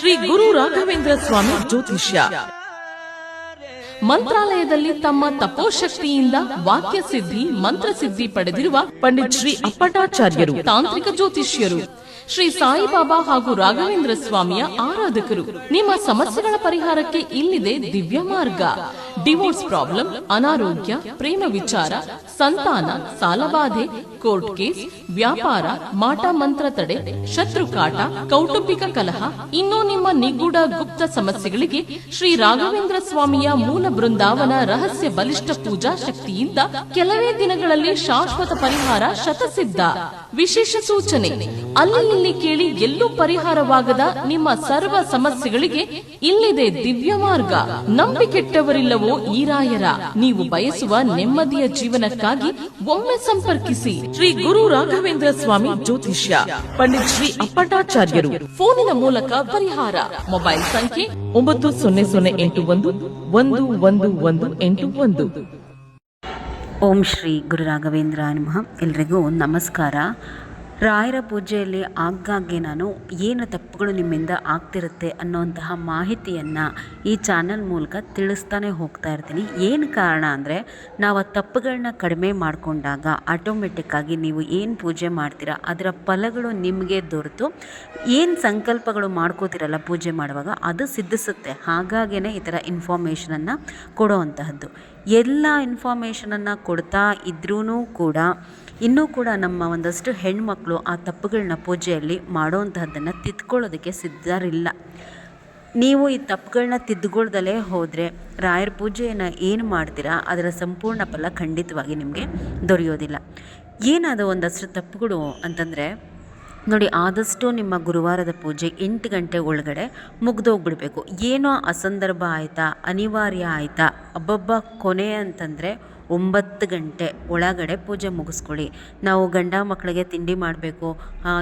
ಶ್ರೀ ಗುರು ರಾಘವೇಂದ್ರ ಸ್ವಾಮಿ ಜ್ಯೋತಿಷ್ಯ. ಮಂತ್ರಾಲಯದಲ್ಲಿ ತಮ್ಮ ತಪೋಶಕ್ತಿಯಿಂದ ವಾಕ್ಯ ಸಿದ್ಧಿ ಮಂತ್ರಸಿದ್ಧಿ ಪಡೆದಿರುವ ಪಂಡಿತ್ ಶ್ರೀ ಅಪ್ಪಟಾಚಾರ್ಯರು ತಾಂತ್ರಿಕ ಜ್ಯೋತಿಷ್ಯರು. ಶ್ರೀ ಸಾಯಿಬಾಬಾ ಹಾಗೂ ರಾಘವೇಂದ್ರ ಸ್ವಾಮಿಯ ಆರಾಧಕರು. ನಿಮ್ಮ ಸಮಸ್ಯೆಗಳ ಪರಿಹಾರಕ್ಕೆ ಇಲ್ಲಿದೆ ದಿವ್ಯ ಮಾರ್ಗ. ಡಿವೋರ್ಸ್ ಪ್ರಾಬ್ಲಮ್, ಅನಾರೋಗ್ಯ, ಪ್ರೇಮ ವಿಚಾರ, ಸಂತಾನ, ಸಾಲಬಾಧೆ, ಕೋರ್ಟ್ ಕೇಸ್, ವ್ಯಾಪಾರ, ಮಾಟ ಮಂತ್ರ ತಡೆ, ಶತ್ರುಕಾಟ, ಕೌಟುಂಬಿಕ ಕಲಹ, ಇನ್ನೂ ನಿಮ್ಮ ನಿಗೂಢ ಗುಪ್ತ ಸಮಸ್ಯೆಗಳಿಗೆ ಶ್ರೀ ರಾಘವೇಂದ್ರ ಸ್ವಾಮಿಯ ಮೂಲ ಬೃಂದಾವನ ರಹಸ್ಯ ಬಲಿಷ್ಠ ಪೂಜಾ ಶಕ್ತಿಯಿಂದ ಕೆಲವೇ ದಿನಗಳಲ್ಲಿ ಶಾಶ್ವತ ಪರಿಹಾರ ಶತಸಿದ್ಧ. ವಿಶೇಷ ಸೂಚನೆ: ಅಲ್ಲಿ ಇಲ್ಲಿ ಕೇಳಿ ಎಲ್ಲೂ ಪರಿಹಾರವಾಗದ ನಿಮ್ಮ ಸರ್ವ ಸಮಸ್ಯೆಗಳಿಗೆ ಇಲ್ಲಿದೆ ದಿವ್ಯ ಮಾರ್ಗ. ನಂಬಿಕೆಟ್ಟವರಿಲ್ಲವೋ ಈ ರಾಯರ. ನೀವು ಬಯಸುವ ನೆಮ್ಮದಿಯ ಜೀವನಕ್ಕಾಗಿ ಒಮ್ಮೆ ಸಂಪರ್ಕಿಸಿ. ಶ್ರೀ ಗುರು ರಾಘವೇಂದ್ರ ಸ್ವಾಮಿ ಜ್ಯೋತಿಷ್ಯ, ಪಂಡಿತ್ ಶ್ರೀ ಅಪ್ಪಟಾಚಾರ್ಯರು. ಫೋನಿನ ಮೂಲಕ ಪರಿಹಾರ. ಮೊಬೈಲ್ ಸಂಖ್ಯೆ 9008111181. ಓಂ ಶ್ರೀ ಗುರು ರಾಘವೇಂದ್ರ ನಮಃ. ಎಲ್ರಿಗೂ ನಮಸ್ಕಾರ. ರಾಯರ ಪೂಜೆಯಲ್ಲಿ ಆಗಾಗ್ಗೆ ನಾನು ಏನು ತಪ್ಪುಗಳು ನಿಮ್ಮಿಂದ ಆಗ್ತಿರುತ್ತೆ ಅನ್ನೋಂತಹ ಮಾಹಿತಿಯನ್ನು ಈ ಚಾನಲ್ ಮೂಲಕ ತಿಳಿಸ್ತಾನೆ ಹೋಗ್ತಾ ಇರ್ತೀನಿ. ಏನು ಕಾರಣ ಅಂದರೆ, ನಾವು ಆ ತಪ್ಪುಗಳನ್ನ ಕಡಿಮೆ ಮಾಡಿಕೊಂಡಾಗ ಆಟೋಮೆಟಿಕ್ಕಾಗಿ ನೀವು ಏನು ಪೂಜೆ ಮಾಡ್ತೀರಾ ಅದರ ಫಲಗಳು ನಿಮಗೆ ದೊರೆತು ಏನು ಸಂಕಲ್ಪಗಳು ಮಾಡ್ಕೋತಿರಲ್ಲ ಪೂಜೆ ಮಾಡುವಾಗ ಅದು ಸಿದ್ಧಿಸುತ್ತೆ. ಹಾಗಾಗೇ ಈ ಥರ ಇನ್ಫಾರ್ಮೇಷನನ್ನು ಕೊಡೋವಂತಹದ್ದು. ಎಲ್ಲ ಇನ್ಫಾರ್ಮೇಷನನ್ನು ಕೊಡ್ತಾ ಇದ್ರೂ ಕೂಡ ಇನ್ನೂ ಕೂಡ ನಮ್ಮ ಒಂದಷ್ಟು ಹೆಣ್ಮಕ್ಳು ಆ ತಪ್ಪುಗಳನ್ನ ಪೂಜೆಯಲ್ಲಿ ಮಾಡೋವಂತಹದ್ದನ್ನು ತಿದ್ಕೊಳ್ಳೋದಕ್ಕೆ ಸಿದ್ಧರಿಲ್ಲ. ನೀವು ಈ ತಪ್ಪುಗಳನ್ನ ತಿದ್ದುಕೊಳ್ದಲೇ ಹೋದರೆ ರಾಯರ ಪೂಜೆಯನ್ನು ಏನು ಮಾಡ್ತೀರಾ ಅದರ ಸಂಪೂರ್ಣ ಫಲ ಖಂಡಿತವಾಗಿ ನಿಮಗೆ ದೊರೆಯೋದಿಲ್ಲ. ಏನಾದ ಒಂದಷ್ಟು ತಪ್ಪುಗಳು ಅಂತಂದರೆ ನೋಡಿ, ಆದಷ್ಟು ನಿಮ್ಮ ಗುರುವಾರದ ಪೂಜೆ 8 ಗಂಟೆ ಒಳಗಡೆ ಮುಗ್ದೋಗ್ಬಿಡ್ಬೇಕು. ಏನೋ ಅಸಂದರ್ಭ ಆಯಿತಾ, ಅನಿವಾರ್ಯ ಆಯಿತಾ, ಅಬ್ಬಬ್ಬ ಕೊನೆ ಅಂತಂದರೆ 9 ಗಂಟೆ ಒಳಗಡೆ ಪೂಜೆ ಮುಗಿಸ್ಕೊಳ್ಳಿ. ನಾವು ಗಂಡ ಮಕ್ಕಳಿಗೆ ತಿಂಡಿ ಮಾಡಬೇಕು,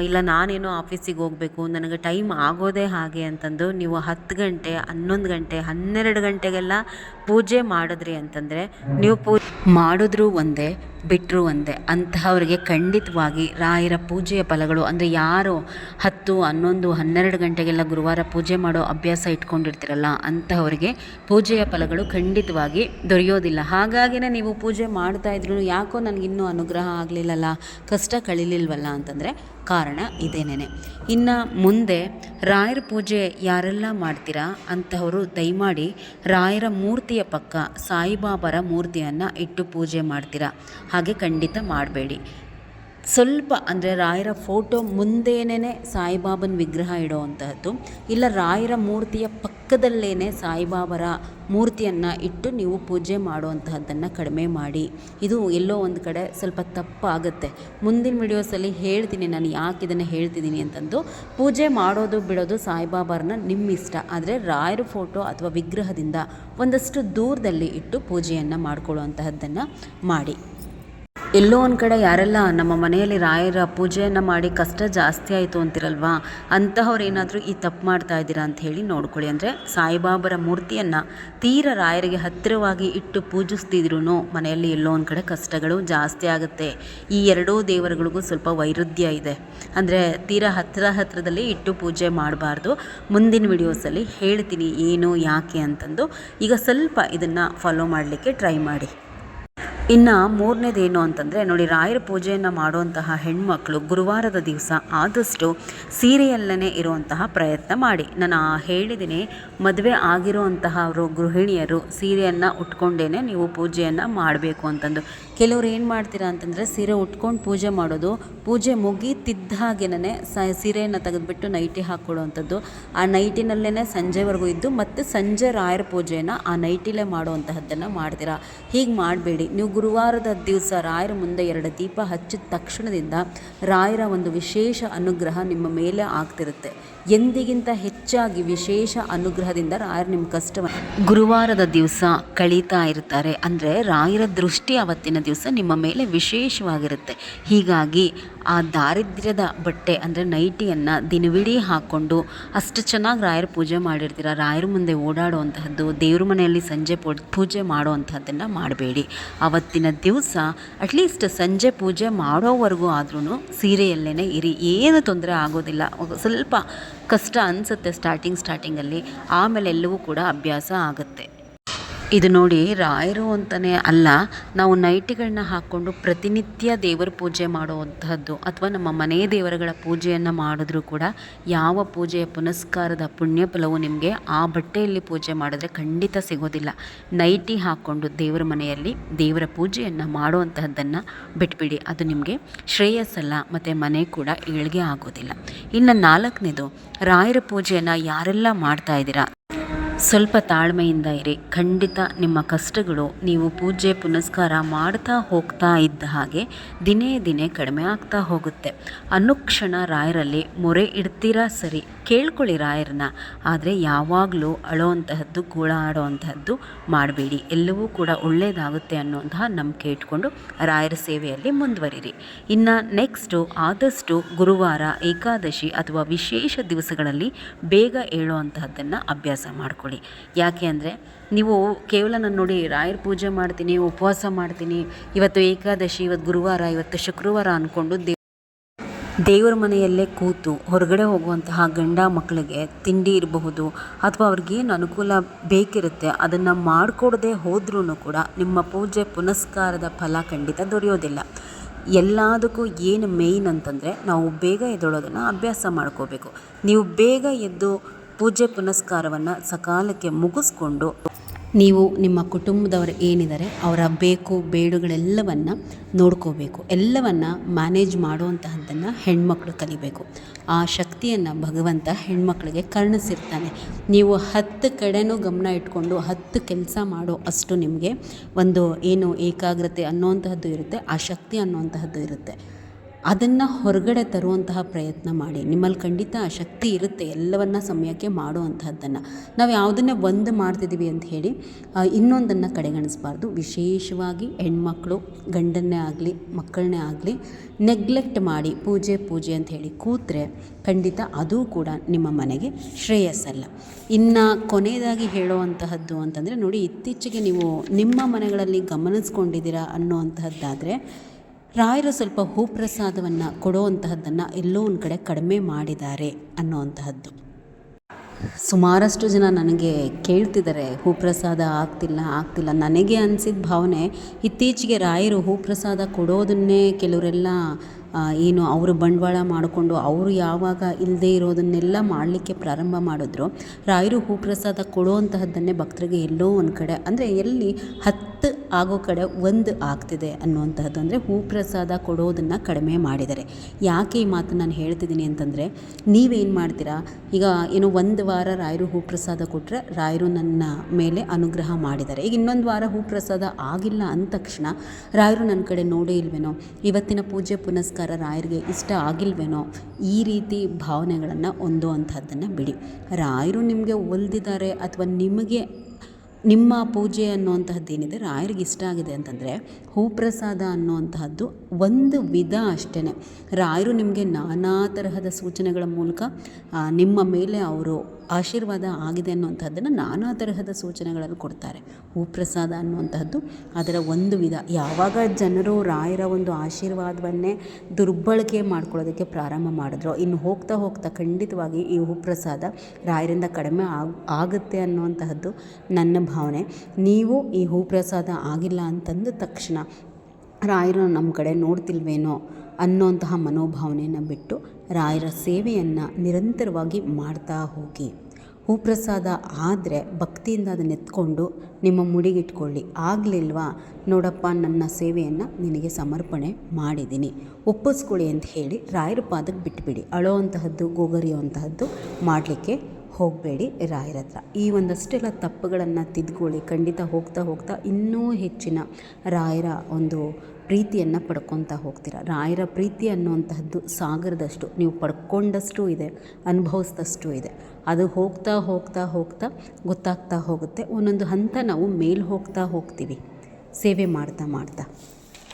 ಇಲ್ಲ ನಾನೇನೋ ಆಫೀಸಿಗೆ ಹೋಗಬೇಕು, ನನಗೆ ಟೈಮ್ ಆಗೋದೇ ಹಾಗೆ ಅಂತಂದು ನೀವು 10 ಗಂಟೆ 11 ಗಂಟೆ 12 ಗಂಟೆಗೆಲ್ಲ ಪೂಜೆ ಮಾಡಿದ್ರಿ ಅಂತಂದರೆ ನೀವು ಮಾಡಿದ್ರೂ ಒಂದೇ ಬಿಟ್ಟರು ಒಂದೇ. ಅಂತಹವರಿಗೆ ಖಂಡಿತವಾಗಿ ರಾಯರ ಪೂಜೆಯ ಫಲಗಳು ಅಂದರೆ ಯಾರು 10, 11, 12 ಗಂಟೆಗೆಲ್ಲ ಗುರುವಾರ ಪೂಜೆ ಮಾಡೋ ಅಭ್ಯಾಸ ಇಟ್ಕೊಂಡಿರ್ತೀರಲ್ಲ ಅಂತಹವರಿಗೆ ಪೂಜೆಯ ಫಲಗಳು ಖಂಡಿತವಾಗಿ ದೊರೆಯೋದಿಲ್ಲ. ಹಾಗಾಗಿನೇ ನೀವು ಪೂಜೆ ಮಾಡ್ತಾ ಇದ್ರು ಯಾಕೋ ನನಗಿನ್ನೂ ಅನುಗ್ರಹ ಆಗಲಿಲ್ಲಲ್ಲ, ಕಷ್ಟ ಕಳಿಲಿಲ್ವಲ್ಲ ಅಂತಂದರೆ ಕಾರಣ ಇದೇನೇನೆ. ಇನ್ನು ಮುಂದೆ ರಾಯರ ಪೂಜೆ ಯಾರೆಲ್ಲ ಮಾಡ್ತೀರಾ ಅಂತಹವರು ದಯಮಾಡಿ ರಾಯರ ಮೂರ್ತಿಯ ಪಕ್ಕ ಸಾಯಿಬಾಬಾರ ಮೂರ್ತಿಯನ್ನು ಇಟ್ಟು ಪೂಜೆ ಮಾಡ್ತೀರಾ ಹಾಗೆ ಖಂಡಿತ ಮಾಡಬೇಡಿ. ಸ್ವಲ್ಪ ಅಂದರೆ ರಾಯರ ಫೋಟೋ ಮುಂದೇನೇ ಸಾಯಿಬಾಬನ ವಿಗ್ರಹ ಇಡೋವಂತಹದ್ದು, ಇಲ್ಲ ರಾಯರ ಮೂರ್ತಿಯ ಪಕ್ಕದಲ್ಲೇ ಸಾಯಿಬಾಬರ ಮೂರ್ತಿಯನ್ನು ಇಟ್ಟು ನೀವು ಪೂಜೆ ಮಾಡುವಂತಹದ್ದನ್ನು ಕಡಿಮೆ ಮಾಡಿ. ಇದು ಎಲ್ಲೋ ಒಂದು ಕಡೆ ಸ್ವಲ್ಪ ತಪ್ಪಾಗುತ್ತೆ. ಮುಂದಿನ ವಿಡಿಯೋಸಲ್ಲಿ ಹೇಳ್ತೀನಿ ನಾನು ಯಾಕೆ ಇದನ್ನು ಹೇಳ್ತಿದ್ದೀನಿ ಅಂತಂದು. ಪೂಜೆ ಮಾಡೋದು ಬಿಡೋದು ಸಾಯಿಬಾಬಾರನ್ನ ನಿಮ್ಮ ಇಷ್ಟ, ಆದರೆ ರಾಯರ ಫೋಟೋ ಅಥವಾ ವಿಗ್ರಹದಿಂದ ಒಂದಷ್ಟು ದೂರದಲ್ಲಿ ಇಟ್ಟು ಪೂಜೆಯನ್ನು ಮಾಡ್ಕೊಳ್ಳುವಂತಹದ್ದನ್ನು ಮಾಡಿ. ಎಲ್ಲೋ ಒಂದು ಕಡೆ ಯಾರೆಲ್ಲ ನಮ್ಮ ಮನೆಯಲ್ಲಿ ರಾಯರ ಪೂಜೆಯನ್ನು ಮಾಡಿ ಕಷ್ಟ ಜಾಸ್ತಿ ಆಯಿತು ಅಂತಿರಲ್ವಾ, ಅಂತಹವ್ರು ಏನಾದರೂ ಈ ತಪ್ಪು ಮಾಡ್ತಾ ಇದ್ದೀರಾ ಅಂತ ಹೇಳಿ ನೋಡ್ಕೊಳ್ಳಿ. ಅಂದರೆ ಸಾಯಿಬಾಬರ ಮೂರ್ತಿಯನ್ನು ತೀರ ರಾಯರಿಗೆ ಹತ್ತಿರವಾಗಿ ಇಟ್ಟು ಪೂಜಿಸ್ತಿದ್ರೂ ಮನೆಯಲ್ಲಿ ಎಲ್ಲೋ ಒಂದು ಕಡೆ ಕಷ್ಟಗಳು ಜಾಸ್ತಿ ಆಗುತ್ತೆ. ಈ ಎರಡೂ ದೇವರುಗಳಿಗೂ ಸ್ವಲ್ಪ ವೈರುಧ್ಯ ಇದೆ. ಅಂದರೆ ತೀರ ಹತ್ತಿರದಲ್ಲಿ ಇಟ್ಟು ಪೂಜೆ ಮಾಡಬಾರ್ದು. ಮುಂದಿನ ವಿಡಿಯೋಸಲ್ಲಿ ಹೇಳ್ತೀನಿ ಏನು ಯಾಕೆ ಅಂತಂದು. ಈಗ ಸ್ವಲ್ಪ ಇದನ್ನು ಫಾಲೋ ಮಾಡಲಿಕ್ಕೆ ಟ್ರೈ ಮಾಡಿ. ಇನ್ನು ಮೂರನೇದೇನು ಅಂತಂದರೆ ನೋಡಿ, ರಾಯರ ಪೂಜೆಯನ್ನು ಮಾಡುವಂತಹ ಹೆಣ್ಮಕ್ಳು ಗುರುವಾರದ ದಿವಸ ಆದಷ್ಟು ಸೀರೆಯಲ್ಲೇ ಇರುವಂತಹ ಪ್ರಯತ್ನ ಮಾಡಿ. ನಾನು ಹೇಳಿದ್ದೀನಿ, ಮದುವೆ ಆಗಿರುವಂತಹವರು ಗೃಹಿಣಿಯರು ಸೀರೆಯನ್ನು ಉಟ್ಕೊಂಡೇ ನೀವು ಪೂಜೆಯನ್ನು ಮಾಡಬೇಕು ಅಂತಂದು. ಕೆಲವ್ರು ಏನು ಮಾಡ್ತೀರಾ ಅಂತಂದರೆ ಸೀರೆ ಉಟ್ಕೊಂಡು ಪೂಜೆ ಮಾಡೋದು, ಪೂಜೆ ಮುಗಿತಿದ್ದ ಹಾಗೇನೆ ಸೀರೆಯನ್ನು ತೆಗೆದುಬಿಟ್ಟು ನೈಟಿ ಹಾಕ್ಕೊಡುವಂಥದ್ದು, ಆ ನೈಟಿನಲ್ಲೇ ಸಂಜೆವರೆಗೂ ಇದ್ದು ಮತ್ತು ಸಂಜೆ ರಾಯರ ಪೂಜೆಯನ್ನು ಆ ನೈಟಿಲೇ ಮಾಡುವಂತಹದ್ದನ್ನು ಮಾಡ್ತೀರಾ. ಹೀಗೆ ಮಾಡಬೇಡಿ. ನೀವು ಗುರುವಾರದ ದಿವಸ ರಾಯರ ಮುಂದೆ 2 ದೀಪ ಹಚ್ಚಿದ ತಕ್ಷಣದಿಂದ ರಾಯರ ಒಂದು ವಿಶೇಷ ಅನುಗ್ರಹ ನಿಮ್ಮ ಮೇಲೆ ಆಗ್ತಿರುತ್ತೆ. ಎಂದಿಗಿಂತ ಹೆಚ್ಚಾಗಿ ವಿಶೇಷ ಅನುಗ್ರಹದಿಂದ ರಾಯರು ನಿಮ್ಮ ಕಷ್ಟವನ್ನು ಗುರುವಾರದ ದಿವಸ ಕಳೀತಾ ಇರ್ತಾರೆ. ಅಂದರೆ ರಾಯರ ದೃಷ್ಟಿ ಅವತ್ತಿನ ದಿವಸ ನಿಮ್ಮ ಮೇಲೆ ವಿಶೇಷವಾಗಿರುತ್ತೆ. ಹೀಗಾಗಿ ಆ ದಾರಿದ್ರ್ಯದ ಬಟ್ಟೆ ಅಂದರೆ ನೈಟಿಯನ್ನು ದಿನವಿಡೀ ಹಾಕ್ಕೊಂಡು ಅಷ್ಟು ಚೆನ್ನಾಗಿ ರಾಯರ ಪೂಜೆ ಮಾಡಿರ್ತೀರ, ರಾಯರ ಮುಂದೆ ಓಡಾಡುವಂತಹದ್ದು, ದೇವ್ರ ಮನೆಯಲ್ಲಿ ಸಂಜೆ ಪೂಜೆ ಮಾಡುವಂಥದ್ದನ್ನು ಮಾಡಬೇಡಿ. ಆವತ್ತಿನ ದಿವಸ ಅಟ್ಲೀಸ್ಟ್ ಸಂಜೆ ಪೂಜೆ ಮಾಡೋವರೆಗೂ ಆದ್ರೂ ಸೀರೆಯಲ್ಲೇ ಇರಿ, ಏನು ತೊಂದರೆ ಆಗೋದಿಲ್ಲ. ಸ್ವಲ್ಪ ಕಷ್ಟ ಅನಿಸುತ್ತೆ ಸ್ಟಾರ್ಟಿಂಗಲ್ಲಿ, ಆಮೇಲೆ ಎಲ್ಲವೂ ಕೂಡ ಅಭ್ಯಾಸ ಆಗುತ್ತೆ. ಇದು ನೋಡಿ, ರಾಯರು ಅಂತಲೇ ಅಲ್ಲ, ನಾವು ನೈಟಿಗಳನ್ನ ಹಾಕ್ಕೊಂಡು ಪ್ರತಿನಿತ್ಯ ದೇವರ ಪೂಜೆ ಮಾಡುವಂತಹದ್ದು ಅಥವಾ ನಮ್ಮ ಮನೆ ದೇವರುಗಳ ಪೂಜೆಯನ್ನು ಮಾಡಿದ್ರೂ ಕೂಡ ಯಾವ ಪೂಜೆಯ ಪುನಸ್ಕಾರದ ಪುಣ್ಯ ಫಲವು ನಿಮಗೆ ಆ ಬಟ್ಟೆಯಲ್ಲಿ ಪೂಜೆ ಮಾಡಿದ್ರೆ ಖಂಡಿತ ಸಿಗೋದಿಲ್ಲ. ನೈಟಿ ಹಾಕ್ಕೊಂಡು ದೇವರ ಮನೆಯಲ್ಲಿ ದೇವರ ಪೂಜೆಯನ್ನು ಮಾಡುವಂತಹದ್ದನ್ನು ಬಿಟ್ಬಿಡಿ, ಅದು ನಿಮಗೆ ಶ್ರೇಯಸ್ಸಲ್ಲ ಮತ್ತು ಮನೆ ಕೂಡ ಏಳ್ಗೆ ಆಗೋದಿಲ್ಲ. ಇನ್ನು 4ನೇದು, ರಾಯರ ಪೂಜೆಯನ್ನು ಯಾರೆಲ್ಲ ಮಾಡ್ತಾ ಇದ್ದೀರಾ ಸ್ವಲ್ಪ ತಾಳ್ಮೆಯಿಂದ ಇರಿ. ಖಂಡಿತ ನಿಮ್ಮ ಕಷ್ಟಗಳು ನೀವು ಪೂಜೆ ಪುನಸ್ಕಾರ ಮಾಡ್ತಾ ಹೋಗ್ತಾ ಇದ್ದ ಹಾಗೆ ದಿನೇ ಕಡಿಮೆ ಆಗ್ತಾ ಹೋಗುತ್ತೆ. ಅನುಕ್ಷಣ ರಾಯರಲ್ಲಿ ಮೊರೆ ಇಡ್ತೀರಾ ಸರಿ, ಕೇಳ್ಕೊಳ್ಳಿ ರಾಯರನ್ನ, ಆದರೆ ಯಾವಾಗಲೂ ಅಳೋವಂತಹದ್ದು ಗೋಳಾಡೋವಂತಹದ್ದು ಮಾಡಬೇಡಿ. ಎಲ್ಲವೂ ಕೂಡ ಒಳ್ಳೆಯದಾಗುತ್ತೆ ಅನ್ನೋಂತಹ ನಂಬಿಕೆ ಇಟ್ಕೊಂಡು ರಾಯರ ಸೇವೆಯಲ್ಲಿ ಮುಂದುವರಿರಿ. ಇನ್ನು ನೆಕ್ಸ್ಟು, ಆದಷ್ಟು ಗುರುವಾರ, ಏಕಾದಶಿ ಅಥವಾ ವಿಶೇಷ ದಿವಸಗಳಲ್ಲಿ ಬೇಗ ಏಳುವಂತಹದ್ದನ್ನು ಅಭ್ಯಾಸ ಮಾಡಿಕೊಳ್ಳಿ. ಯಾಕೆ ಅಂದರೆ ನೀವು ಕೇವಲ ನಾನು ನೋಡಿ ರಾಯರ ಪೂಜೆ ಮಾಡ್ತೀನಿ, ಉಪವಾಸ ಮಾಡ್ತೀನಿ, ಇವತ್ತು ಏಕಾದಶಿ, ಇವತ್ತು ಗುರುವಾರ, ಇವತ್ತು ಶುಕ್ರವಾರ ಅಂದ್ಕೊಂಡು ದೇವರ ಮನೆಯಲ್ಲೇ ಕೂತು ಹೊರಗಡೆ ಹೋಗುವಂತಹ ಗಂಡ ಮಕ್ಕಳಿಗೆ ತಿಂಡಿ ಇರಬಹುದು ಅಥವಾ ಅವ್ರಿಗೇನು ಅನುಕೂಲ ಬೇಕಿರುತ್ತೆ ಅದನ್ನು ಮಾಡಿಕೊಡದೆ ಹೋದ್ರೂ ಕೂಡ ನಿಮ್ಮ ಪೂಜೆ ಪುನಸ್ಕಾರದ ಫಲ ಖಂಡಿತ ದೊರೆಯೋದಿಲ್ಲ. ಎಲ್ಲದಕ್ಕೂ ಏನು ಮೇಯ್ನ್ ಅಂತಂದರೆ ನಾವು ಬೇಗ ಎದ್ದೇಳೋದನ್ನು ಅಭ್ಯಾಸ ಮಾಡ್ಕೋಬೇಕು. ನೀವು ಬೇಗ ಎದ್ದು ಪೂಜೆ ಪುನಸ್ಕಾರವನ್ನು ಸಕಾಲಕ್ಕೆ ಮುಗಿಸ್ಕೊಂಡು ನೀವು ನಿಮ್ಮ ಕುಟುಂಬದವರು ಏನಿದ್ದಾರೆ ಅವರ ಬೇಕು ಬೇಡುಗಳೆಲ್ಲವನ್ನು ನೋಡ್ಕೋಬೇಕು. ಎಲ್ಲವನ್ನು ಮ್ಯಾನೇಜ್ ಮಾಡುವಂತಹದ್ದನ್ನು ಹೆಣ್ಮಕ್ಳು ಕಲಿಬೇಕು. ಆ ಶಕ್ತಿಯನ್ನು ಭಗವಂತ ಹೆಣ್ಮಕ್ಳಿಗೆ ಕರುಣಿಸಿರ್ತಾನೆ. ನೀವು 10 ಕಡೆನೂ ಗಮನ ಇಟ್ಕೊಂಡು 10 ಕೆಲಸ ಮಾಡೋ ಅಷ್ಟು ನಿಮಗೆ ಒಂದು ಏನು ಏಕಾಗ್ರತೆ ಅನ್ನುವಂತಹದ್ದು ಇರುತ್ತೆ, ಆ ಶಕ್ತಿ ಅನ್ನುವಂತಹದ್ದು ಇರುತ್ತೆ. ಅದನ್ನು ಹೊರಗಡೆ ತರುವಂತಹ ಪ್ರಯತ್ನ ಮಾಡಿ. ನಿಮ್ಮಲ್ಲಿ ಖಂಡಿತ ಆ ಶಕ್ತಿ ಇರುತ್ತೆ ಎಲ್ಲವನ್ನು ಸಮಯಕ್ಕೆ ಮಾಡುವಂತಹದ್ದನ್ನು. ನಾವು ಯಾವುದನ್ನೇ ಒಂದು ಮಾಡ್ತಿದ್ದೀವಿ ಅಂತ ಹೇಳಿ ಇನ್ನೊಂದನ್ನು ಕಡೆಗಣಿಸಬಾರ್ದು. ವಿಶೇಷವಾಗಿ ಹೆಣ್ಮಕ್ಳು ಗಂಡನ್ನೇ ಆಗಲಿ ಮಕ್ಕಳನ್ನೇ ಆಗಲಿ ನೆಗ್ಲೆಕ್ಟ್ ಮಾಡಿ ಪೂಜೆ ಅಂತ ಹೇಳಿ ಕೂತ್ರೆ ಖಂಡಿತ ಅದೂ ಕೂಡ ನಿಮ್ಮ ಮನೆಗೆ ಶ್ರೇಯಸ್ಸಲ್ಲ. ಇನ್ನು ಕೊನೆಯದಾಗಿ ಹೇಳುವಂತಹದ್ದು ಅಂತಂದರೆ ನೋಡಿ, ಇತ್ತೀಚೆಗೆ ನೀವು ನಿಮ್ಮ ಮನೆಗಳಲ್ಲಿ ಗಮನಿಸ್ಕೊಂಡಿದ್ದೀರಾ ಅನ್ನೋವಂತಹದ್ದಾದರೆ ರಾಯರು ಸ್ವಲ್ಪ ಹೂಪ್ರಸಾದವನ್ನು ಕೊಡುವಂತಹದ್ದನ್ನು ಎಲ್ಲೋ ಒಂದು ಕಡೆ ಕಡಿಮೆ ಮಾಡಿದ್ದಾರೆ ಅನ್ನೋವಂತಹದ್ದು. ಸುಮಾರಷ್ಟು ಜನ ನನಗೆ ಕೇಳ್ತಿದ್ದಾರೆ, ಹೂಪ್ರಸಾದ ಆಗ್ತಿಲ್ಲ. ನನಗೆ ಅನಿಸಿದ ಭಾವನೆ, ಇತ್ತೀಚೆಗೆ ರಾಯರು ಹೂಪ್ರಸಾದ ಕೊಡೋದನ್ನೇ ಕೆಲವರೆಲ್ಲ ಏನು ಅವರು ಬಂಡವಾಳ ಮಾಡಿಕೊಂಡು ಅವರು ಯಾವಾಗ ಇಲ್ಲದೇ ಇರೋದನ್ನೆಲ್ಲ ಮಾಡಲಿಕ್ಕೆ ಪ್ರಾರಂಭ ಮಾಡಿದ್ರು. ರಾಯರು ಹೂಪ್ರಸಾದ ಕೊಡುವಂತಹದ್ದನ್ನೇ ಭಕ್ತರಿಗೆ ಎಲ್ಲೋ ಒಂದು ಕಡೆ, ಅಂದರೆ ಎಲ್ಲಿ 10 ಆಗೋ ಕಡೆ 1 ಆಗ್ತಿದೆ ಅನ್ನುವಂತಹದ್ದು. ಅಂದರೆ ಹೂಪ್ರಸಾದ ಕೊಡೋದನ್ನು ಕಡಿಮೆ ಮಾಡಿದ್ದಾರೆ. ಯಾಕೆ ಈ ಮಾತು ನಾನು ಹೇಳ್ತಿದ್ದೀನಿ ಅಂತಂದರೆ, ನೀವೇನು ಮಾಡ್ತೀರಾ, ಈಗ ಏನು 1 ವಾರ ರಾಯರು ಹೂಪ್ರಸಾದ ಕೊಟ್ಟರೆ ರಾಯರು ನನ್ನ ಮೇಲೆ ಅನುಗ್ರಹ ಮಾಡಿದ್ದಾರೆ, ಈಗ ಇನ್ನೊಂದು ವಾರ ಹೂಪ್ರಸಾದ ಆಗಿಲ್ಲ ಅಂದ ತಕ್ಷಣ ರಾಯರು ನನ್ನ ಕಡೆ ನೋಡೇ ಇಲ್ವೇನೋ, ಇವತ್ತಿನ ಪೂಜೆ ಪುನಸ್ಕಾರ ರಾಯರಿಗೆ ಇಷ್ಟ ಆಗಿಲ್ವೇನೋ, ಈ ರೀತಿ ಭಾವನೆಗಳನ್ನು ಹೊಂದುವಂಥದ್ದನ್ನು ಬಿಡಿ. ರಾಯರು ನಿಮಗೆ ಒಲ್ದಿದ್ದಾರೆ ಅಥವಾ ನಿಮಗೆ ನಿಮ್ಮ ಪೂಜೆ ಅನ್ನುವಂತಹದ್ದೇನಿದೆ ರಾಯರಿಗೆ ಇಷ್ಟ ಆಗಿದೆ ಅಂತಂದರೆ ಹೂಪ್ರಸಾದ ಅನ್ನುವಂತಹದ್ದು ಒಂದು ವಿಧ ಅಷ್ಟೇ. ರಾಯರು ನಿಮಗೆ ನಾನಾ ತರಹದ ಸೂಚನೆಗಳ ಮೂಲಕ ನಿಮ್ಮ ಮೇಲೆ ಅವರು ಆಶೀರ್ವಾದ ಆಗಿದೆ ಅನ್ನುವಂಥದ್ದನ್ನು ನಾನಾ ತರಹದ ಸೂಚನೆಗಳನ್ನು ಕೊಡ್ತಾರೆ. ಹೂಪ್ರಸಾದ ಅನ್ನುವಂತಹದ್ದು ಅದರ ಒಂದು ವಿಧ. ಯಾವಾಗ ಜನರು ರಾಯರ ಒಂದು ಆಶೀರ್ವಾದವನ್ನೇ ದುರ್ಬಳಕೆ ಮಾಡ್ಕೊಳ್ಳೋದಕ್ಕೆ ಪ್ರಾರಂಭ ಮಾಡಿದ್ರು, ಇನ್ನು ಹೋಗ್ತಾ ಖಂಡಿತವಾಗಿ ಈ ಹೂಪ್ರಸಾದ ರಾಯರಿಂದ ಕಡಿಮೆ ಆಗುತ್ತೆ ಅನ್ನುವಂತಹದ್ದು ನನ್ನ ಭಾವನೆ. ನೀವು ಈ ಹೂಪ್ರಸಾದ ಆಗಿಲ್ಲ ಅಂತಂದ ತಕ್ಷಣ ರಾಯರು ನಮ್ಮ ಕಡೆ ನೋಡ್ತಿಲ್ವೇನೋ ಅನ್ನೋಂತಹ ಮನೋಭಾವನೆಯನ್ನು ಬಿಟ್ಟು ರಾಯರ ಸೇವೆಯನ್ನು ನಿರಂತರವಾಗಿ ಮಾಡ್ತಾ ಹೋಗಿ. ಹೂಪ್ರಸಾದ ಆದರೆ ಭಕ್ತಿಯಿಂದ ಅದನ್ನು ಎತ್ಕೊಂಡು ನಿಮ್ಮ ಮುಡಿಗಿಟ್ಕೊಳ್ಳಿ. ಆಗಲಿಲ್ವಾ, ನೋಡಪ್ಪ ನನ್ನ ಸೇವೆಯನ್ನು ನಿನಗೆ ಸಮರ್ಪಣೆ ಮಾಡಿದ್ದೀನಿ, ಒಪ್ಪಿಸ್ಕೊಳ್ಳಿ ಅಂತ ಹೇಳಿ ರಾಯರ ಪಾದಕ್ಕೆ ಬಿಟ್ಟುಬಿಡಿ. ಅಳೋವಂತಹದ್ದು ಗೋಗರಿಯುವಂತಹದ್ದು ಮಾಡಲಿಕ್ಕೆ ಹೋಗಬೇಡಿ ರಾಯರ ಹತ್ರ. ಈ ಒಂದಷ್ಟೆಲ್ಲ ತಪ್ಪುಗಳನ್ನು ತಿದ್ಕೊಳ್ಳಿ. ಖಂಡಿತ ಹೋಗ್ತಾ ಇನ್ನೂ ಹೆಚ್ಚಿನ ರಾಯರ ಒಂದು ಪ್ರೀತಿಯನ್ನು ಪಡ್ಕೊತಾ ಹೋಗ್ತೀರ. ರಾಯರ ಪ್ರೀತಿ ಅನ್ನುವಂತಹದ್ದು ಸಾಗರದಷ್ಟು, ನೀವು ಪಡ್ಕೊಂಡಷ್ಟು ಇದೆ, ಅನುಭವಿಸಿದಷ್ಟು ಇದೆ. ಅದು ಹೋಗ್ತಾ ಗೊತ್ತಾಗ್ತಾ ಹೋಗುತ್ತೆ. ಒಂದೊಂದು ಹಂತ ನಾವು ಮೇಲೆ ಹೋಗ್ತಾ ಹೋಗ್ತೀವಿ ಸೇವೆ ಮಾಡ್ತಾ.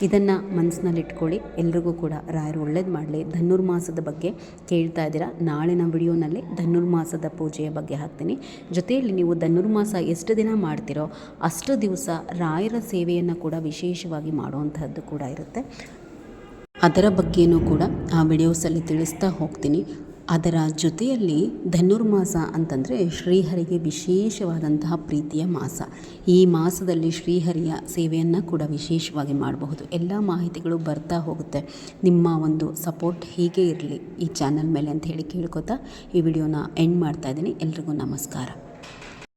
ಇದನ್ನು ಮನಸ್ಸಿನಲ್ಲಿಟ್ಕೊಳ್ಳಿ. ಎಲ್ರಿಗೂ ಕೂಡ ರಾಯರು ಒಳ್ಳೇದು ಮಾಡಲಿ. ಧನುರ್ಮಾಸದ ಬಗ್ಗೆ ಕೇಳ್ತಾ ಇದ್ದೀರಾ, ನಾಳಿನ ವಿಡಿಯೋನಲ್ಲಿ ಧನುರ್ಮಾಸದ ಪೂಜೆಯ ಬಗ್ಗೆ ಹಾಕ್ತೀನಿ. ಜೊತೆಯಲ್ಲಿ ನೀವು ಧನುರ್ಮಾಸ ಎಷ್ಟು ದಿನ ಮಾಡ್ತೀರೋ ಅಷ್ಟು ದಿವಸ ರಾಯರ ಸೇವೆಯನ್ನು ಕೂಡ ವಿಶೇಷವಾಗಿ ಮಾಡುವಂತಹದ್ದು ಕೂಡ ಇರುತ್ತೆ. ಅದರ ಬಗ್ಗೆಯೂ ಕೂಡ ಆ ವಿಡಿಯೋಸಲ್ಲಿ ತಿಳಿಸ್ತಾ ಹೋಗ್ತೀನಿ. ಅದರ ಜೊತೆಯಲ್ಲಿ ಧನುರ್ಮಾಸ ಅಂತಂದರೆ ಶ್ರೀಹರಿಗೆ ವಿಶೇಷವಾದಂತಹ ಪ್ರೀತಿಯ ಮಾಸ. ಈ ಮಾಸದಲ್ಲಿ ಶ್ರೀಹರಿಯ ಸೇವೆಯನ್ನು ಕೂಡ ವಿಶೇಷವಾಗಿ ಮಾಡಬಹುದು. ಎಲ್ಲ ಮಾಹಿತಿಗಳು ಬರ್ತಾ ಹೋಗುತ್ತೆ. ನಿಮ್ಮ ಒಂದು ಸಪೋರ್ಟ್ ಹೀಗೆ ಇರಲಿ ಈ ಚಾನಲ್ ಮೇಲೆ ಅಂತ ಹೇಳಿ ಕೇಳ್ಕೊತಾ ಈ ವಿಡಿಯೋನ ಎಂಡ್ ಮಾಡ್ತಾ ಇದ್ದೀನಿ. ಎಲ್ರಿಗೂ ನಮಸ್ಕಾರ.